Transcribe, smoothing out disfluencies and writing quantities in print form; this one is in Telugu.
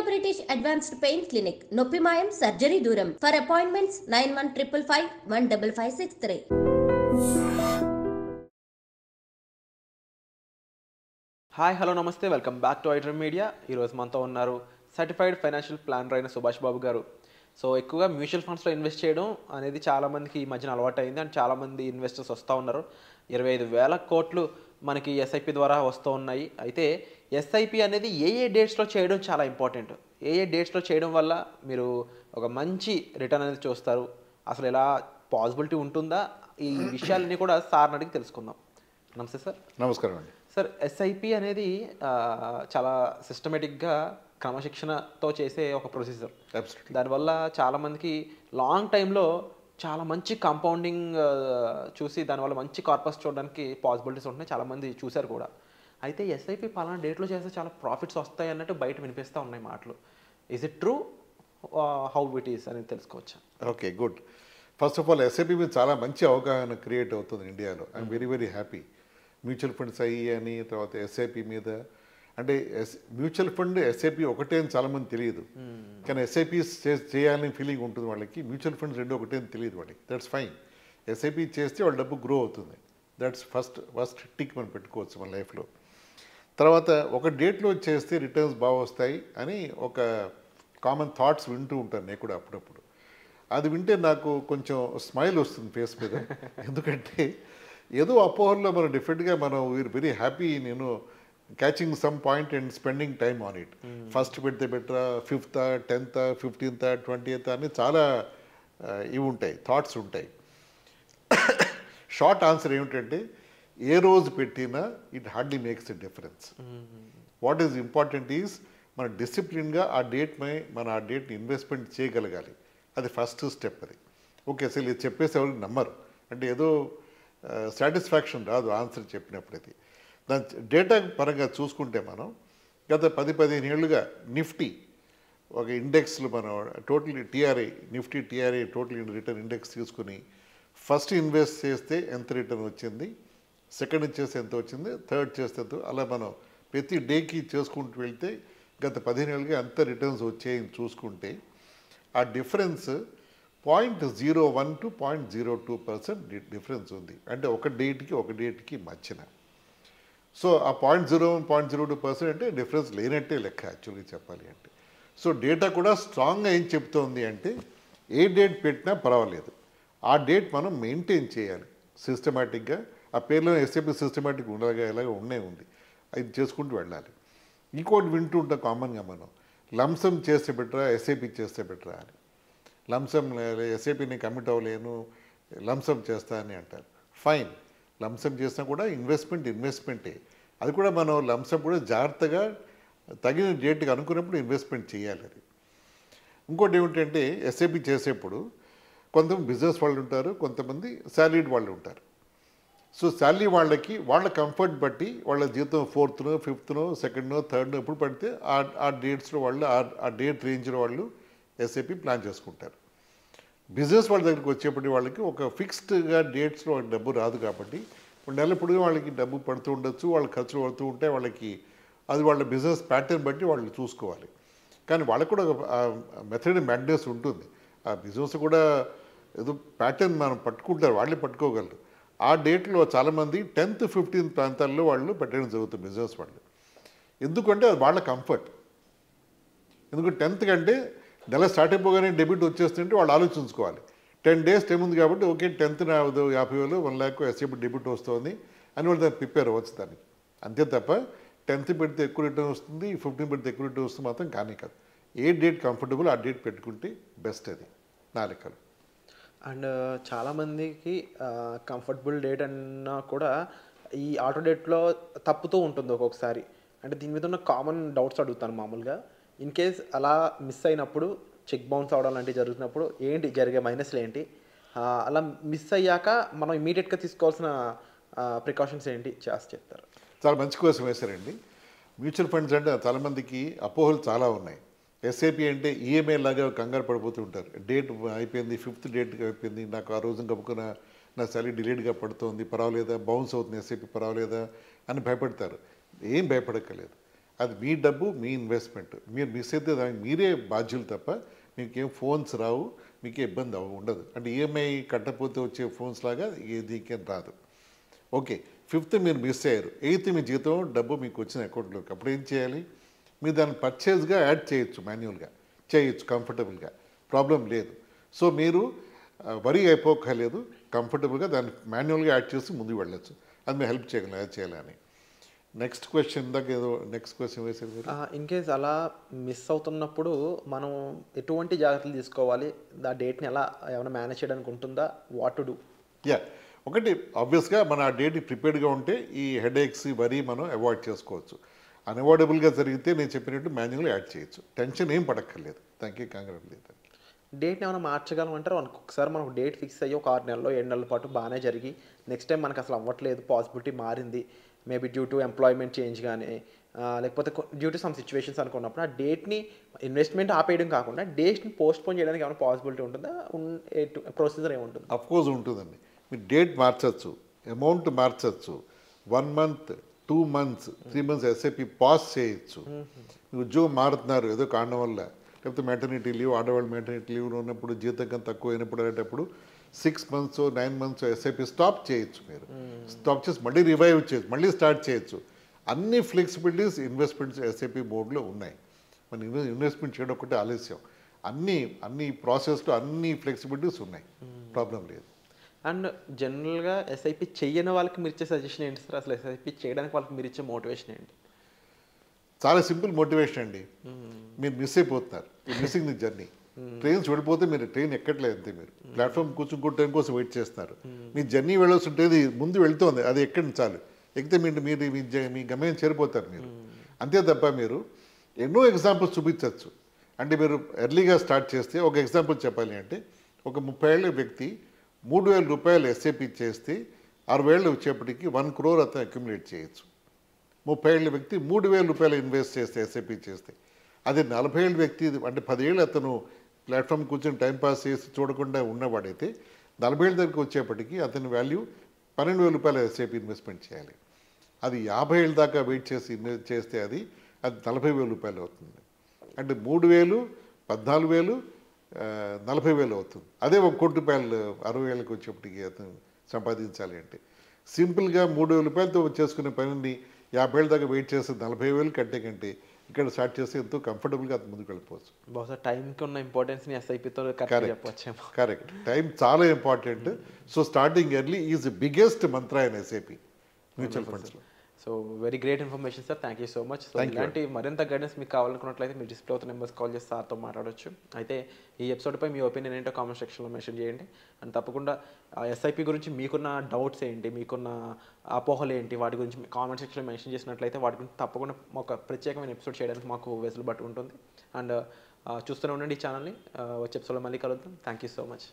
British Advanced Pain Clinic, Noppimayam Surgery Duram. For appointments 9155515563. Hi hello నమస్తే welcome back to iDream Media. ఈరోజు మనతో ఉన్నారు సర్టిఫైడ్ ఫైనాన్షియల్ ప్లానర్ అయిన సుభాష్ బాబు గారు. సో ఎక్కువగా మ్యూచువల్ ఫండ్స్లో ఇన్వెస్ట్ చేయడం అనేది చాలామందికి ఈ మధ్యన అలవాటు అయింది అండ్ చాలామంది ఇన్వెస్టర్స్ వస్తూ ఉన్నారు. 25,000 కోట్లు మనకి ఎస్ఐపి ద్వారా వస్తూ ఉన్నాయి. అయితే ఎస్ఐపి అనేది ఏ డేట్స్లో చేయడం చాలా ఇంపార్టెంట్. ఏ డేట్స్లో చేయడం వల్ల మీరు ఒక మంచి రిటర్న్ అనేది చూస్తారు, అసలు ఎలా పాసిబిలిటీ ఉంటుందా, ఈ విషయాలన్నీ కూడా సార్ని అడిగి తెలుసుకుందాం. నమస్తే సార్. నమస్కారం అండి. సార్, ఎస్ఐపి అనేది చాలా సిస్టమేటిక్గా క్రమశిక్షణతో చేసే ఒక ప్రొసీజర్. దానివల్ల చాలామందికి లాంగ్ టైంలో చాలా మంచి కాంపౌండింగ్ చూసి దానివల్ల మంచి కార్పస్ చూడడానికి పాసిబిలిటీస్ ఉంటున్నాయి, చాలామంది చూశారు కూడా. అయితే ఎస్ఐపి పలానా డేట్లో చేస్తే చాలా ప్రాఫిట్స్ వస్తాయి అన్నట్టు బయట వినిపిస్తూ ఉన్నాయి మాటలు. Is it true? How it is అనేది తెలుసుకోవచ్చా? Okay, good. First of all SIP మీద చాలా మంచి అవగాహన క్రియేట్ అవుతుంది ఇండియాలో. I'm very very happy. Mutual funds అయ్యి అని తర్వాత ఎస్ఐపి మీద అంటే మ్యూచువల్ ఫండ్ ఎస్ఐపి ఒకటే అని చాలామంది తెలియదు, కానీ ఎస్ఐపి చేయాలని ఫీలింగ్ ఉంటుంది వాళ్ళకి. మ్యూచువల్ ఫండ్స్ రెండు ఒకటే అని తెలియదు వాళ్ళకి. That's fine. ఎస్ఐపి చేస్తే వాళ్ళ డబ్బు గ్రో అవుతుంది. దట్స్ ఫస్ట్ టిక్ మనం పెట్టుకోవచ్చు మన లైఫ్లో. తర్వాత ఒక డేట్లో చేస్తే రిటర్న్స్ బాగా వస్తాయి అని ఒక కామన్ థాట్స్ వింటూ ఉంటాను నేను కూడా అప్పుడప్పుడు. అది వింటే నాకు కొంచెం స్మైల్ వస్తుంది ఫేస్ మీద. ఎందుకంటే ఏదో అపోహల్లో మనం డిఫరెంట్గా మనం వీఆర్ వెరీ హ్యాపీ నేను catching some point and spending time on it. First పెడితే బెటరా, 5th, 10th, 15th, 20th అని చాలా ఇవి ఉంటాయి, థాట్స్ ఉంటాయి. షార్ట్ ఆన్సర్ ఏమిటంటే ఏ రోజు పెట్టినా it hardly makes a difference. What is important is మన డిసిప్లిన్గా ఆ డేట్ని ఇన్వెస్ట్మెంట్ చేయగలగాలి. అది ఫస్ట్ స్టెప్. అది ఓకే. అసలు ఇది చెప్పేసి ఎవరికి నమ్మరు, అంటే ఏదో సాటిస్ఫాక్షన్ రాదు ఆన్సర్ చెప్పినప్పుడు. అది దాని డేటా పరంగా చూసుకుంటే మనం గత 10-15 ఏళ్ళుగా నిఫ్టీ ఒక ఇండెక్స్లో మనం total TRI Nifty TRI total return index తీసుకుని ఫస్ట్ ఇన్వెస్ట్ చేస్తే ఎంత రిటర్న్ వచ్చింది, సెకండ్ చేస్తే ఎంత వచ్చింది, థర్డ్ చేస్తే ఎంత, అలా మనం ప్రతి డేకి చేసుకుంటూ వెళ్తే గత 15 ఏళ్ళుగా ఎంత రిటర్న్స్ వచ్చాయని చూసుకుంటే ఆ డిఫరెన్స్ 0.01 to 0.02% డిఫరెన్స్ ఉంది. అంటే ఒక డేట్కి మధ్యన. సో ఆ 0.01, 0.02% అంటే డిఫరెన్స్ లేనట్టే లెక్క యాక్చువల్గా చెప్పాలి అంటే. సో డేటా కూడా స్ట్రాంగ్గా ఏం చెప్తోంది అంటే ఏ డేట్ పెట్టినా పర్వాలేదు, ఆ డేట్ మనం మెయింటైన్ చేయాలి సిస్టమేటిక్గా. ఆ పేరులో ఎస్ఐపి సిస్టమేటిక్ ఉండగా ఎలాగ ఉంది, అది చేసుకుంటూ వెళ్ళాలి. ఇంకోటి వింటూ ఉంటాం కామన్గా మనం, లంసమ్ చేస్తే బెటరా ఎస్ఐపి చేస్తే బెటరా అని. లంసమ్ ఎస్ఐపిని కమిట్ అవ్వలేను, లంసమ్ చేస్తా అని అంటారు. ఫైన్, లంసమ్ చేసినా కూడా ఇన్వెస్ట్మెంటే. అది కూడా మనం లంసమ్ కూడా జాగ్రత్తగా తగిన డేట్కి అనుకున్నప్పుడు ఇన్వెస్ట్మెంట్ చేయాలి. అది ఇంకోటి ఏమిటంటే ఎస్ఐపి చేసేప్పుడు కొంతమంది బిజినెస్ వాళ్ళు ఉంటారు, కొంతమంది శాలరీడ్ వాళ్ళు ఉంటారు. సో శాలరీ వాళ్ళకి వాళ్ళ కంఫర్ట్ బట్టి వాళ్ళ జీతం 4th, 5th, 2nd, 3rd ఎప్పుడు పడితే ఆ డేట్స్లో వాళ్ళు ఆ డేట్ రేంజ్లో వాళ్ళు ఎస్ఐపి ప్లాన్ చేసుకుంటారు. బిజినెస్ వాళ్ళ దగ్గరికి వచ్చేప్పటి వాళ్ళకి ఒక ఫిక్స్డ్గా డేట్స్లో డబ్బు రాదు కాబట్టి నెల పొడుగు వాళ్ళకి డబ్బు పడుతూ ఉండొచ్చు, వాళ్ళ ఖర్చులు పడుతూ ఉంటే వాళ్ళకి అది వాళ్ళ బిజినెస్ ప్యాటర్న్ బట్టి వాళ్ళు చూసుకోవాలి. కానీ వాళ్ళకు కూడా ఒక మెథడ్ మ్యాడ్నెస్ ఉంటుంది. ఆ బిజినెస్ కూడా ఏదో ప్యాటర్న్ మనం పట్టుకుంటారు, వాళ్ళే పట్టుకోగలరు. ఆ డేట్లో చాలామంది 10th, 15th ప్రాంతాల్లో వాళ్ళు పెట్టడం జరుగుతుంది బిజినెస్ వాళ్ళు. ఎందుకంటే అది వాళ్ళ కంఫర్ట్. ఎందుకంటే 10th కంటే నెల స్టార్ట్ అయిపోగానే డెబిట్ వచ్చేస్తుంటే వాళ్ళు ఆలోచించుకోవాలి. 10 days టైం ఉంది కాబట్టి okay 10th 50,000, 1 lakh SIP debit వస్తుంది అని వాళ్ళు దాన్ని ప్రిపేర్ అవ్వచ్చు దానికి. అంతే తప్ప 10th పెడితే ఎక్కువ రిటర్న్ వస్తుంది, 15 పెడితే ఎక్కువ రిటర్న్ వస్తుంది మాత్రం కానీ కాదు. ఏ డేట్ కంఫర్టబుల్ ఆ డేట్ పెట్టుకుంటే బెస్ట్. అది నా లెక్కలు. అండ్ చాలామందికి కంఫర్టబుల్ డేట్ అన్నా కూడా ఈ ఆటో డేట్లో తప్పుతూ ఉంటుంది ఒక్కొక్కసారి. అంటే దీని మీద ఉన్న కామన్ డౌట్స్ అడుగుతాను మామూలుగా. ఇన్ కేస్ అలా మిస్ అయినప్పుడు, చెక్ బౌన్స్ అవడం లాంటివి జరుగుతున్నప్పుడు ఏంటి జరిగే మైనస్లు ఏంటి, అలా మిస్ అయ్యాక మనం ఇమీడియట్గా తీసుకోవాల్సిన ప్రికాషన్స్ ఏంటి చెప్తారు? చాలా మంచి కోసం వేశారండి. మ్యూచువల్ ఫండ్స్ అంటే చాలామందికి అపోహలు చాలా ఉన్నాయి. ఎస్ఐపి అంటే ఈఎంఐ లాగా కంగారు పడిపోతూ ఉంటారు. డేట్ అయిపోయింది, 5th డేట్కి అయిపోయింది, నాకు ఆ రోజు కప్పుకున్న నా సాలరీ డిలేట్గా పడుతుంది, పర్వాలేదా, బౌన్స్ అవుతుంది ఎస్ఐపి పర్వాలేదా అని భయపడతారు. ఏం భయపడక్కర్లేదు. అది మీ డబ్బు, మీ ఇన్వెస్ట్మెంట్. మీరు మిస్ అయితే దానికి మీరే బాధ్యులు తప్ప మీకేం ఫోన్స్ రావు, మీకే ఇబ్బంది ఉండదు. అంటే ఈఎంఐ కట్టకపోతే వచ్చే ఫోన్స్ లాగా దీనికేం రాదు. ఓకే, 5th మీరు మిస్ అయ్యారు, 8th మీ జీతం డబ్బు మీకు వచ్చిన అకౌంట్లోకి. అప్పుడు ఏం చేయాలి? మీరు దాన్ని పర్చేజ్గా యాడ్ చేయొచ్చు, మాన్యువల్గా చేయొచ్చు, కంఫర్టబుల్గా, ప్రాబ్లం లేదు. సో మీరు వరీ అయిపోకలేదు, కంఫర్టబుల్గా దాన్ని మాన్యువల్గా యాడ్ చేసి ముందుకు వెళ్ళొచ్చు. అది మీరు హెల్ప్ చేయగలం, అది చేయాలని. నెక్స్ట్ క్వశ్చన్ దాకా ఏదో నెక్స్ట్ క్వశ్చన్ వేసారు మీరు. ఇన్ కేస్ అలా మిస్ అవుతున్నప్పుడు మనం ఎటువంటి జాగ్రత్తలు తీసుకోవాలి? ఆ డేట్ని ఎలా ఏమైనా మేనేజ్ చేయడానికి ఉంటుందా? What to do? యా, ఒకటి ఆబ్వియస్గా మన ఆ డేట్ ప్రిపేర్డ్గా ఉంటే ఈ హెడేక్స్ వరీ మనం అవాయిడ్ చేసుకోవచ్చు. అన్అవాయిడబుల్గా జరిగితే నేను చెప్పినట్టు మాన్యువల్గా యాడ్ చేయొచ్చు. టెన్షన్ ఏం పడక్కర్లేదు. Thank you, కంగ్రాట్యులేట్. డేట్ని ఏమైనా మార్చగలమంటారు? ఒకసారి మనకు డేట్ ఫిక్స్ అయ్యి ఒక 6 నెలలో 7 నెలల పాటు బాగానే జరిగి నెక్స్ట్ టైం మనకు అసలు అవ్వట్లేదు, పాసిబిలిటీ మారింది, maybe due to employment change కానీ లేకపోతే డ్యూ టు సమ్ సిచ్యువేషన్స్ అనుకున్నప్పుడు ఆ డేట్ని ఇన్వెస్ట్మెంట్ ఆపేయడం కాకుండా డేట్ని పోస్ట్పోన్ చేయడానికి ఏమైనా పాసిబిలిటీ ఉంటుందా? ప్రొసీజర్ ఏముంటుంది? అఫ్కోర్స్ ఉంటుందండి. మీరు డేట్ మార్చచ్చు, అమౌంట్ మార్చచ్చు, 1 month 2 months 3 months SIP pass చేయొచ్చు. మీరు ఉద్యోగం మారుతున్నారు ఏదో కారణం వల్ల, లేకపోతే మెటర్నిటీ లీవ్, ఆడవాళ్ళు మెటర్నిటీ లీవ్లో ఉన్నప్పుడు, జీతం తక్కువ అయినప్పుడు అనేటప్పుడు 6 months 9 months ఎస్ఐపి స్టాప్ చేయొచ్చు. మీరు స్టాప్ చేసి మళ్ళీ రివైవ్ చేయొచ్చు, మళ్ళీ స్టార్ట్ చేయొచ్చు. అన్ని ఫ్లెక్సిబిలిటీస్ ఇన్వెస్ట్మెంట్స్ ఎస్ఐపి మోడ్లో ఉన్నాయి. మన ఇన్వెస్ట్మెంట్ చేయడం ఒకటే ఆలస్యం. అన్ని ప్రాసెస్లో అన్ని ఫ్లెక్సిబిలిటీస్ ఉన్నాయి, ప్రాబ్లం లేదు. అండ్ జనరల్గా ఎస్ఐపి చెయ్యని వాళ్ళకి మీరు ఇచ్చే సజెషన్ ఏంటి సార్? అసలు ఎస్ఐపి చేయడానికి వాళ్ళకి మీరు ఇచ్చే మోటివేషన్ ఏంటి? చాలా సింపుల్ మోటివేషన్ అండి. మీరు మిస్ అయిపోతున్నారు, మిస్సింగ్ ది జర్నీ. ట్రైన్స్ వెళ్ళిపోతే మీరు ట్రైన్ ఎక్కట్లేదు, అంతే. మీరు ప్లాట్ఫామ్ కూర్చుని ట్రైన్ కోసం వెయిట్ చేస్తున్నారు. మీ జర్నీ వెళ్ళాల్సి ఉంటుంది, ముందు వెళ్తోంది, అది ఎక్కండి చాలు. ఎక్కితే మీరు మీ గమ్యం చేరిపోతారు మీరు. అంతే తప్ప మీరు ఎన్నో ఎగ్జాంపుల్స్ చూపించవచ్చు. అంటే మీరు ఎర్లీగా స్టార్ట్ చేస్తే, ఒక ఎగ్జాంపుల్ చెప్పాలి అంటే, ఒక 30 ఏళ్ళ వ్యక్తి 3,000 రూపాయలు ఎస్ఐపి చేస్తే 6 ఏళ్ళు వచ్చేప్పటికి 1 crore అతను అక్యుములేట్ చేయొచ్చు. 30 ఏళ్ళ వ్యక్తి 3,000 రూపాయలు ఇన్వెస్ట్ చేస్తే, ఎస్ఐపి చేస్తే, అదే 40 ఏళ్ళ వ్యక్తి అంటే 10 ఏళ్ళు అతను ప్లాట్ఫామ్ కూర్చొని టైంపాస్ చేసి చూడకుండా ఉన్నవాడైతే 40 ఏళ్ళ దగ్గరికి వచ్చేప్పటికి అతని వాల్యూ 12,000 రూపాయల ఎస్ఐపి ఇన్వెస్ట్మెంట్ చేయాలి. అది 50 ఏళ్ళ దాకా వెయిట్ చేసి ఇన్వెస్ట్ చేస్తే అది 40,000 రూపాయలు అవుతుంది. అంటే 3,000 14,000 40,000 అవుతుంది. అదే 1 కోటి రూపాయలు 60 ఏళ్ళకి వచ్చేప్పటికి అతను సంపాదించాలి అంటే సింపుల్గా 3,000 రూపాయలతో చేసుకునే పనిని 50 ఏళ్ళ దాకా వెయిట్ చేస్తే 40,000 కంటే ఇక్కడ స్టార్ట్ చేస్తే ఎంతో కంఫర్టబుల్గా అతను ముందుకు వెళ్ళిపోవచ్చు. బహుశా టైంకి ఉన్న ఇంపార్టెన్స్ని ఎస్ఐపితో చెప్పవచ్చేమో. కరెక్ట్, టైం చాలా important. So starting early is the biggest Mantra in SIP mutual ఫండ్స్లో. So very great information sir, thank you so much. So ఇలాంటి మరింత గైడెన్స్ మీకు కావాలనుకున్నట్లయితే మీరు డిస్ప్లే అవుతున్న నెంబర్స్ కాల్ చేసి సార్తో మాట్లాడవచ్చు. అయితే ఈ ఎపిసోడ్పై మీ ఒపీనియన్ ఏంటో కామెంట్ సెక్షన్లో మెన్షన్ చేయండి. అండ్ తప్పకుండా ఎస్ఐపి గురించి మీకున్న డౌట్స్ ఏంటి, మీకున్న అపోహలు ఏంటి, వాటి గురించి కామెంట్ సెక్షన్లో మెన్షన్ చేసినట్లయితే వాటి గురించి తప్పకుండా ఒక ప్రత్యేకమైన ఎపిసోడ్ చేయడానికి మాకు వెసులుబాటు ఉంటుంది. అండ్ చూస్తూనే ఉండండి ఈ ఛానల్ని. వచ్చే ఎపిసోడ్లో మళ్ళీ కలుద్దాం. Thank you so much.